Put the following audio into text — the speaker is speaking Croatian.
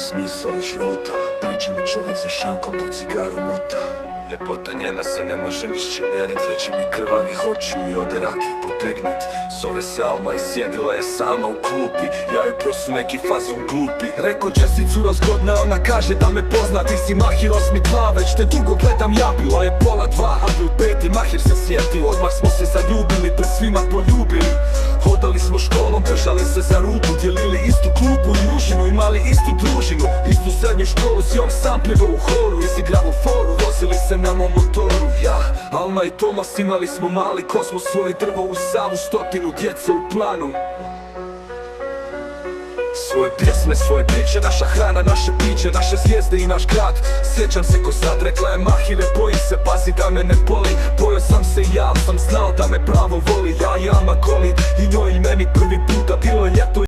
smisao života. Priča mi čovjek za šankom dok cigaru muta. Ljepota njena se ne može nišće mjerit. Reći mi krvavih očiju i ode raki potegnut. Zove se Alma i sjedila je sama u klupi. Ja joj prosu neki fazon glupi. Rekao Jessicu razgodna, ona kaže da me pozna. Ti si Mahir 8.2, već te dugo gledam ja. Bila je 1:30, a bil 5. Mahir se sjetio. Odmah smo se zaljubili, pred svima poljubili. Hodali smo školom, držali se za ruku. Dijelili istu klupu i užinu, imali istu družinu. Istu srednju školu, s njom sam plivao u horu. Izigravo foru, vozili se na mom motoru. Ja, Alma i Tomas, imali smo mali kosmos. Svoje drvo u Savu, 100 djece u planu. Svoje pjesme, svoje priče, naša hrana, naše piće, naše zvijezde i naš grad. Sjećam se ko sad, rekla je Mahire, boji se, pazi da me ne boli. Bojao sam se i ja, sam znao da me pravo voli. Ja i Alma Koli, i njoj i meni prvi puta bilo je ljeto.